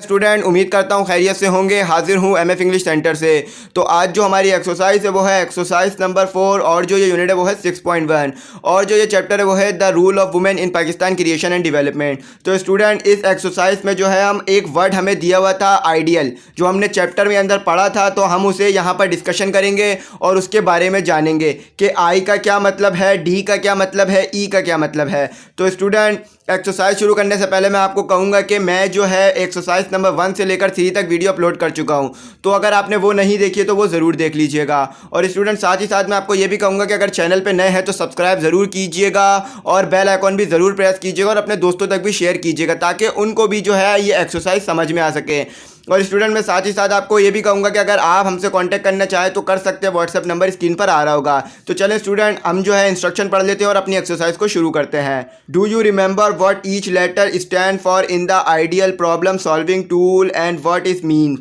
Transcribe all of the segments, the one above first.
Student उम्मीद करता हूँ खैरियत से होंगे। हाजिर हूँ एमएफ इंग्लिश सेंटर से। तो आज जो हमारी एक्सरसाइज है वो है एक्सरसाइज नंबर 4 और जो ये यूनिट है वो है 6.1 और जो ये चैप्टर है वो है the rule of women in Pakistan creation and development. तो स्टूडेंट इस एक्सरसाइज में जो है हम एक वर्ड हमें दिया हुआ था आइडियल, जो हमने चैप्टर में अंदर पढ़ा था, तो हम उसे यहाँ पर डिस्कशन करेंगे और उसके बारे में जानेंगे कि आई का क्या मतलब है, डी का क्या मतलब है, ई का क्या मतलब है। तो स्टूडेंट एक्सरसाइज शुरू करने से पहले मैं आपको कहूँगा कि मैं जो है एक्सरसाइज नंबर 1 से लेकर 3 तक वीडियो अपलोड कर चुका हूँ, तो अगर आपने वो नहीं देखी है तो वो ज़रूर देख लीजिएगा। और स्टूडेंट साथ ही साथ मैं आपको ये भी कहूँगा कि अगर चैनल पे नए हैं तो सब्सक्राइब ज़रूर कीजिएगा और बेल आइकॉन भी ज़रूर प्रेस कीजिएगा और अपने दोस्तों तक भी शेयर कीजिएगा ताकि उनको भी जो है ये एक्सरसाइज समझ में आ सके। और स्टूडेंट मैं साथ ही साथ आपको ये भी कहूँगा कि अगर आप हमसे कांटेक्ट करना चाहें तो कर सकते हैं, व्हाट्सएप नंबर स्क्रीन पर आ रहा होगा। तो चलें स्टूडेंट हम जो है इंस्ट्रक्शन पढ़ लेते हैं और अपनी एक्सरसाइज को शुरू करते हैं। Do you remember what each letter stand for in the ideal problem solving tool and what is mean?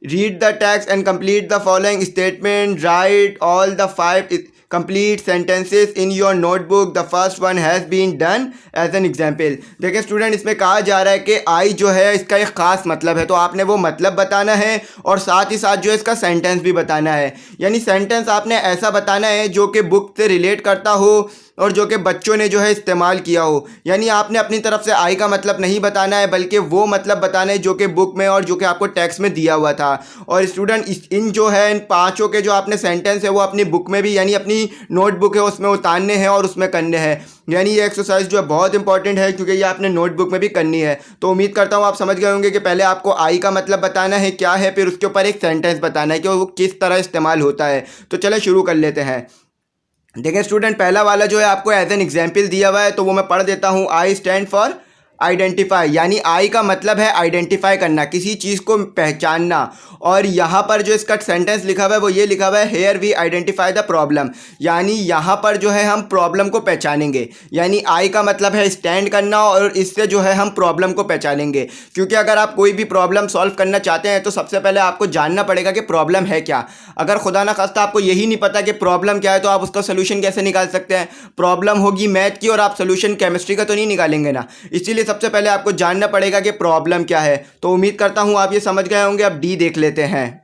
Read the text and complete the following statement. Write all the 5 complete sentences in your notebook. The first one has been done as an example. देखिए student इसमें कहा जा रहा है कि आई जो है इसका एक ख़ास मतलब है, तो आपने वो मतलब बताना है और साथ ही साथ जो है इसका सेंटेंस भी बताना है। यानी सेंटेंस आपने ऐसा बताना है जो कि बुक से रिलेट करता हो और जो कि बच्चों ने जो है इस्तेमाल किया हो। यानी आपने अपनी तरफ से आई का मतलब नहीं बताना है बल्कि वो मतलब बताना है जो कि बुक में और जो कि आपको टेक्स्ट में दिया हुआ था। और स्टूडेंट इन जो है इन पांचों के जो आपने सेंटेंस है वो अपनी बुक में भी यानी अपनी नोटबुक है उसमें उतारने हैं और उसमें करने हैं। यानी ये एक्सरसाइज जो है बहुत इंपॉर्टेंट है क्योंकि ये आपने नोटबुक में भी करनी है। तो उम्मीद करता हूँ आप समझ गए होंगे कि पहले आपको आई का मतलब बताना है क्या है, फिर उसके ऊपर एक सेंटेंस बताना है कि वो किस तरह इस्तेमाल होता है। तो चले शुरू कर लेते हैं। देखिए स्टूडेंट पहला वाला जो है आपको एज एन एग्जाम्पल दिया हुआ है तो वो मैं पढ़ देता हूँ। आई स्टैंड फॉर आइडेंटिफाई, यानी आई का मतलब है आइडेंटिफाई करना, किसी चीज़ को पहचानना। और यहाँ पर जो इसका सेंटेंस लिखा हुआ है वो ये लिखा हुआ है here we identify the problem, यानी यहाँ पर जो है हम प्रॉब्लम को पहचानेंगे। यानी आई का मतलब है स्टैंड करना और इससे जो है हम प्रॉब्लम को पहचानेंगे। क्योंकि अगर आप कोई भी प्रॉब्लम सॉल्व करना चाहते हैं तो सबसे पहले आपको जानना पड़ेगा कि प्रॉब्लम है क्या। अगर खुदा ना खास्ता आपको यही नहीं पता कि प्रॉब्लम क्या है तो आप उसका सोल्यूशन कैसे निकाल सकते हैं? प्रॉब्लम होगी मैथ की और आप सोल्यूशन केमिस्ट्री का तो नहीं निकालेंगे ना। इसीलिए सबसे पहले आपको जानना पड़ेगा कि प्रॉब्लम क्या है। तो उम्मीद करता हूं आप ये समझ गए होंगे। अब डी देख लेते हैं।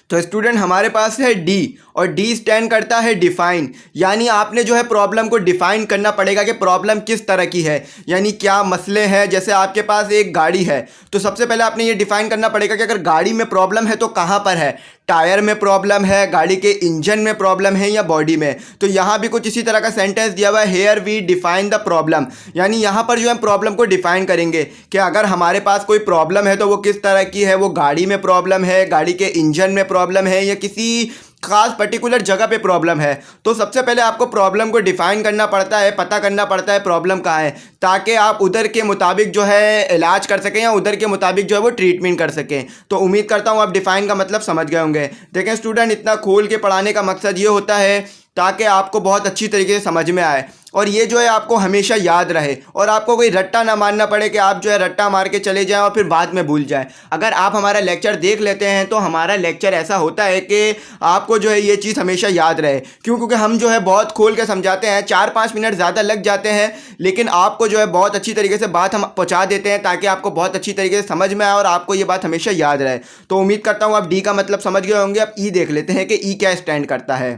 तो स्टूडेंट हमारे पास है डी और डी स्टैंड करता है डिफाइन, यानी आपने जो है प्रॉब्लम को डिफाइन करना पड़ेगा कि प्रॉब्लम किस तरह की है, यानी क्या मसले हैं। जैसे आपके पास एक गाड़ी है तो सबसे पहले आपने ये डिफाइन करना पड़ेगा कि अगर गाड़ी में प्रॉब्लम है तो कहाँ पर है, टायर में प्रॉब्लम है, गाड़ी के इंजन में प्रॉब्लम है या बॉडी में। तो यहाँ भी कुछ इसी तरह का सेंटेंस दिया हुआ है here we define the problem, यानी यहाँ पर जो है प्रॉब्लम को डिफाइन करेंगे कि अगर हमारे पास कोई प्रॉब्लम है तो वो किस तरह की है, वो गाड़ी में प्रॉब्लम है, गाड़ी के इंजन में प्रॉब्लम है या किसी खास पर्टिकुलर जगह पे प्रॉब्लम है। तो सबसे पहले आपको प्रॉब्लम को डिफाइन करना पड़ता है, पता करना पड़ता है प्रॉब्लम कहाँ है, ताकि आप उधर के मुताबिक जो है इलाज कर सकें या उधर के मुताबिक जो है वो ट्रीटमेंट कर सकें। तो उम्मीद करता हूँ आप डिफाइन का मतलब समझ गए होंगे। देखें स्टूडेंट इतना खोल के पढ़ाने का मकसद ये होता है ताकि आपको बहुत अच्छी तरीके से समझ में आए और ये जो है आपको हमेशा याद रहे और आपको कोई रट्टा ना मारना पड़े कि आप जो है रट्टा मार के चले जाएं और फिर बाद में भूल जाएं। अगर आप हमारा लेक्चर देख लेते हैं तो हमारा लेक्चर ऐसा होता है कि आपको जो है ये चीज़ हमेशा याद रहे। क्योंकि हम जो है बहुत खोल के समझाते हैं, 4-5 मिनट ज़्यादा लग जाते हैं, लेकिन आपको जो है बहुत अच्छी तरीके से बात हम पहुँचा देते हैं ताकि आपको बहुत अच्छी तरीके से समझ में आए और आपको ये बात हमेशा याद रहे। तो उम्मीद करता हूँ आप डी का मतलब समझ गए होंगे। अब ई देख लेते हैं कि ई क्या स्टैंड करता है।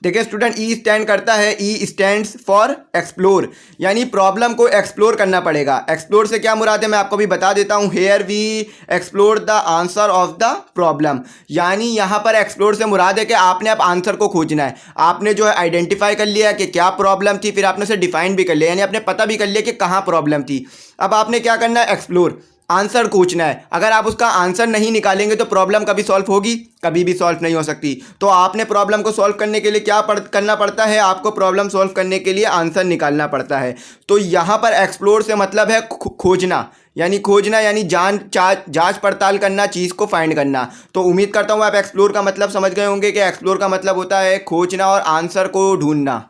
देखिए स्टूडेंट ई स्टैंड करता है, ई स्टैंड्स फॉर एक्सप्लोर, यानी प्रॉब्लम को एक्सप्लोर करना पड़ेगा। एक्सप्लोर से क्या मुराद है मैं आपको भी बता देता हूँ। Here we explore the answer of the problem, यानी यहाँ पर एक्सप्लोर से मुराद है कि आपने अब आंसर को खोजना है। आपने जो है आइडेंटिफाई कर लिया कि क्या प्रॉब्लम थी, फिर आपने उसे डिफाइन भी कर लिया, यानी आपने पता भी कर लिया कि कहाँ प्रॉब्लम थी। अब आपने क्या करना है, एक्सप्लोर, आंसर खोजना है। अगर आप उसका आंसर नहीं निकालेंगे तो प्रॉब्लम कभी सॉल्व होगी, कभी भी सॉल्व नहीं हो सकती। तो आपने प्रॉब्लम को सॉल्व करने के लिए क्या करना पड़ता है, आपको प्रॉब्लम सॉल्व करने के लिए आंसर निकालना पड़ता है। तो यहाँ पर एक्सप्लोर से मतलब है खोजना, यानी जांच पड़ताल करना, चीज़ को फाइंड करना। तो उम्मीद करता हूँ आप एक्सप्लोर का मतलब समझ गए होंगे कि एक्सप्लोर का मतलब होता है खोजना और आंसर को ढूंढना।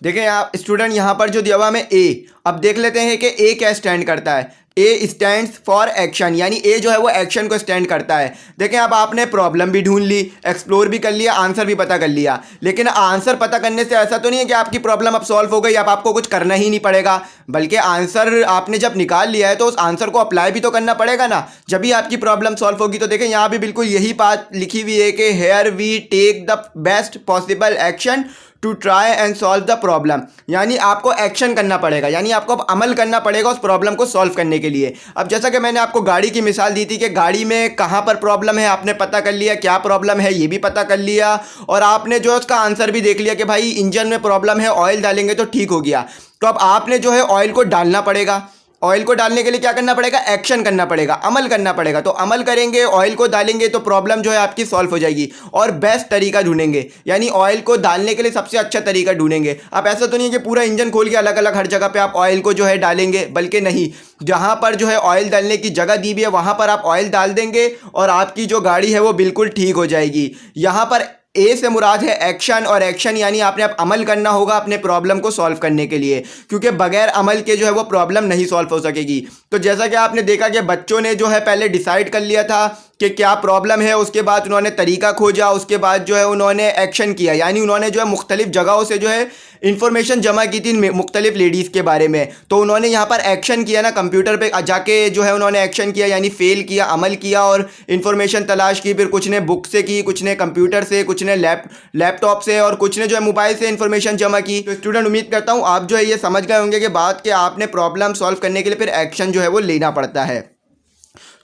देखें आप स्टूडेंट यहाँ पर जो दिया हुआ हमें ए, अब देख लेते हैं कि ए क्या स्टैंड करता है। ए स्टैंड्स फॉर एक्शन, यानी ए जो है वो एक्शन को स्टैंड करता है। देखें, अब आपने प्रॉब्लम भी ढूंढ ली, एक्सप्लोर भी कर लिया, आंसर भी पता कर लिया, लेकिन आंसर पता करने से ऐसा तो नहीं है कि आपकी प्रॉब्लम अब सॉल्व हो गई, अब आपको कुछ करना ही नहीं पड़ेगा, बल्कि आंसर आपने जब निकाल लिया है तो उस आंसर को अप्लाई भी तो करना पड़ेगा ना, जब भी आपकी प्रॉब्लम सॉल्व होगी। तो देखें, यहाँ भी बिल्कुल यही बात लिखी हुई है कि here we take the best possible action to try and solve the problem, यानी आपको एक्शन करना पड़ेगा, यानी आपको अब अमल करना पड़ेगा उस प्रॉब्लम को सॉल्व करने के लिए। अब जैसा कि मैंने आपको गाड़ी की मिसाल दी थी कि गाड़ी में कहाँ पर प्रॉब्लम है आपने पता कर लिया, क्या प्रॉब्लम है ये भी पता कर लिया, और आपने जो है उसका आंसर भी देख लिया कि भाई इंजन में प्रॉब्लम है, ऑयल डालेंगे तो ठीक हो गया। तो अब आपने जो है ऑयल को डालना पड़ेगा, ऑयल को डालने के लिए क्या करना पड़ेगा, एक्शन करना पड़ेगा, अमल करना पड़ेगा। तो अमल करेंगे, ऑयल को डालेंगे तो प्रॉब्लम जो है आपकी सॉल्व हो जाएगी, और बेस्ट तरीका ढूंढेंगे, यानी ऑयल को डालने के लिए सबसे अच्छा तरीका ढूंढेंगे। अब ऐसा तो नहीं है कि पूरा इंजन खोल के अलग अलग हर जगह पे आप ऑयल को जो है डालेंगे, बल्कि नहीं, जहां पर जो है ऑयल डालने की जगह दी भी है वहां पर आप ऑयल डाल देंगे और आपकी जो गाड़ी है वो बिल्कुल ठीक हो जाएगी। यहां पर ए से मुराद है एक्शन, और एक्शन यानी आपने अब अमल करना होगा अपने प्रॉब्लम को सॉल्व करने के लिए, क्योंकि बगैर अमल के जो है वो प्रॉब्लम नहीं सॉल्व हो सकेगी। तो जैसा कि आपने देखा कि बच्चों ने जो है पहले डिसाइड कर लिया था कि क्या प्रॉब्लम है, उसके बाद उन्होंने तरीका खोजा, उसके बाद जो है उन्होंने एक्शन किया, यानी उन्होंने जो है मुख्तलिफ जगहों से जो है इन्फॉर्मेशन जमा की थी मुख्तलिफ लेडीज़ के बारे में। तो उन्होंने यहाँ पर एक्शन किया ना, कंप्यूटर पे जाके जो है उन्होंने एक्शन किया, यानी फेल किया, अमल किया और इन्फॉर्मेशन तलाश की। फिर कुछ ने बुक से की, कुछ ने कंप्यूटर से, कुछ ने लैपटॉप से, और कुछ ने जो है मोबाइल से इन्फॉर्मेशन जमा की। तो स्टूडेंट, उम्मीद करता हूँ आप जो है ये समझ गए होंगे कि बात कि आपने प्रॉब्लम सॉल्व करने के लिए फिर एक्शन जो है वो लेना पड़ता है।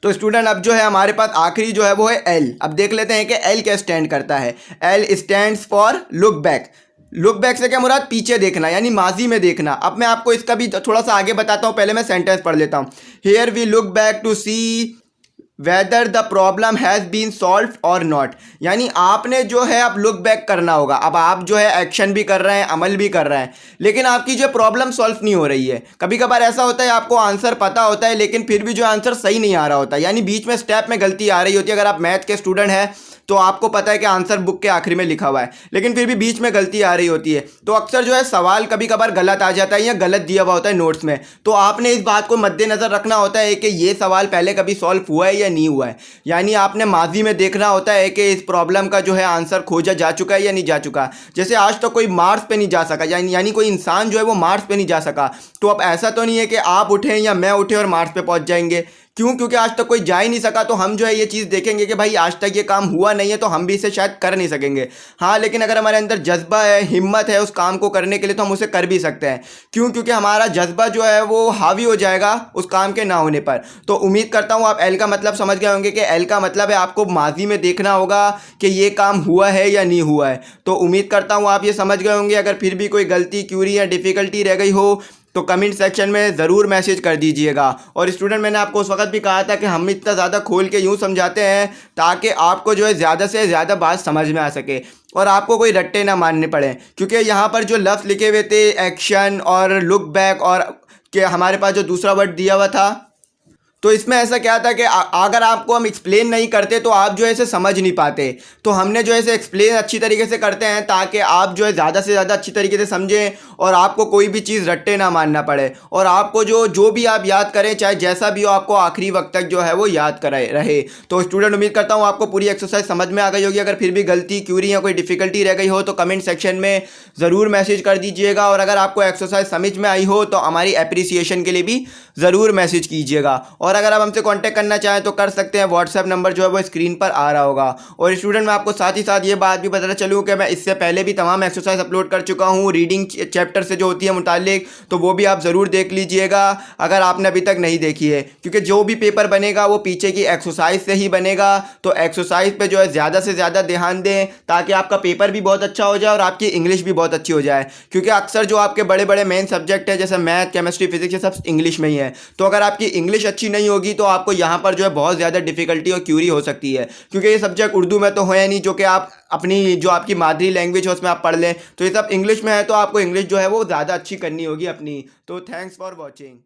तो स्टूडेंट, अब जो है हमारे पास आखिरी जो है वो है एल। अब देख लेते हैं कि एल क्या स्टैंड करता है। L stands for look back. Look back से क्या मुराद, पीछे देखना, यानी माजी में देखना। अब मैं आपको इसका भी थोड़ा सा आगे बताता हूँ, पहले मैं सेंटेंस पढ़ लेता हूँ। Here we look back to see whether the problem has been solve और नॉट, यानी आपने जो है अब लुक बैक करना होगा। अब आप जो है एक्शन भी कर रहे हैं, अमल भी कर रहे हैं, लेकिन आपकी जो प्रॉब्लम सॉल्व नहीं हो रही है। कभी कभार ऐसा होता है आपको आंसर पता होता है लेकिन फिर भी जो आंसर सही नहीं आ रहा होता, यानी बीच में स्टेप में गलती आ रही होती है। अगर आप मैथ के स्टूडेंट हैं तो आपको पता है कि आंसर बुक के आखिरी में लिखा हुआ है, लेकिन फिर भी बीच में गलती आ रही होती है। तो अक्सर जो है सवाल कभी कभार गलत आ जाता है या गलत दिया हुआ होता है नोट्स में। तो आपने इस बात को मद्देनज़र रखना होता है कि ये सवाल पहले कभी सॉल्व हुआ है या नहीं हुआ है, यानी आपने माजी में देखना होता है कि इस प्रॉब्लम का जो है आंसर खोजा जा चुका है या नहीं जा चुका। जैसे आज तो कोई मार्स पे नहीं जा सका, यानी कोई इंसान जो है वो मार्स पे नहीं जा सका। तो अब ऐसा तो नहीं है कि आप उठें या मैं उठे और मार्स पे पहुंच जाएंगे। क्यों? क्योंकि आज तक कोई जा ही नहीं सका। तो हम जो है ये चीज़ देखेंगे कि भाई आज तक ये काम हुआ नहीं है तो हम भी इसे शायद कर नहीं सकेंगे। हाँ, लेकिन अगर हमारे अंदर जज्बा है, हिम्मत है उस काम को करने के लिए, तो हम उसे कर भी सकते हैं। क्यों? क्योंकि हमारा जज्बा जो है वो हावी हो जाएगा उस काम के ना होने पर। तो उम्मीद करता हूँ आप एल का मतलब समझ गए होंगे कि एल का मतलब है आपको माजी में देखना होगा कि ये काम हुआ है या नहीं हुआ है। तो उम्मीद करता हूँ आप ये समझ गए होंगे। अगर फिर भी कोई गलती, क्यूरी या डिफ़िकल्टी रह गई हो तो कमेंट सेक्शन में ज़रूर मैसेज कर दीजिएगा। और स्टूडेंट, मैंने आपको उस वक्त भी कहा था कि हम इतना ज़्यादा खोल के यूँ समझाते हैं ताकि आपको जो है ज़्यादा से ज़्यादा बात समझ में आ सके और आपको कोई रट्टे ना मानने पड़े। क्योंकि यहाँ पर जो लफ्ज़ लिखे हुए थे एक्शन और लुक बैक और कि हमारे पास जो दूसरा वर्ड दिया हुआ था, तो इसमें ऐसा क्या था कि अगर आपको हम एक्सप्लेन नहीं करते तो आप जो है इसे समझ नहीं पाते। तो हमने जो है इसे एक्सप्लेन अच्छी तरीके से करते हैं ताकि आप जो है ज़्यादा से ज़्यादा अच्छी तरीके से समझें और आपको कोई भी चीज़ रट्टे ना मानना पड़े, और आपको जो भी आप याद करें, चाहे जैसा भी हो, आपको आखिरी वक्त तक जो है वो याद कराए रहे। तो स्टूडेंट, उम्मीद करता हूँ आपको पूरी एक्सरसाइज समझ में आ गई होगी। अगर फिर भी गलती, क्यूरी या कोई डिफ़िकल्टी रह गई हो तो कमेंट सेक्शन में ज़रूर मैसेज कर दीजिएगा। और अगर आपको एक्सरसाइज समझ में आई हो तो हमारी अप्रिसिएशन के लिए भी ज़रूर मैसेज कीजिएगा। और अगर आप हमसे कांटेक्ट करना चाहें तो कर सकते हैं। व्हाट्सएप नंबर जो है वो स्क्रीन पर आ रहा होगा। और स्टूडेंट, मैं आपको साथ ही साथ ये बात भी बताना चलूँ कि मैं इससे पहले भी तमाम एक्सरसाइज अपलोड कर चुका हूँ रीडिंग चैप्टर से जो होती है मुतालिक, तो वो भी आप ज़रूर देख लीजिएगा अगर आपने अभी तक नहीं देखी है। क्योंकि जो भी पेपर बनेगा वो पीछे की एक्सरसाइज से ही बनेगा। तो एक्सरसाइज पे जो है ज़्यादा से ज़्यादा ध्यान दें ताकि आपका पेपर भी बहुत अच्छा हो जाए और आपकी इंग्लिश भी बहुत अच्छी हो जाए। क्योंकि अक्सर जो आपके बड़े बड़े मेन सब्जेक्ट है जैसे मैथ, केमिस्ट्री, फिजिक्स, ये सब इंग्लिश में ही है। तो अगर आपकी इंग्लिश अच्छी नहीं होगी तो आपको यहाँ पर जो है बहुत ज़्यादा डिफ़िकल्टी और क्यूरी हो सकती है। क्योंकि ये सब्जेक्ट उर्दू में तो है नहीं जो कि आप अपनी जो आपकी मादरी लैंग्वेज है उसमें आप पढ़ लें। तो ये सब इंग्लिश में है तो आपको इंग्लिश जो है वो ज़्यादा अच्छी करनी होगी अपनी। तो थैंक्स फॉर वॉचिंग।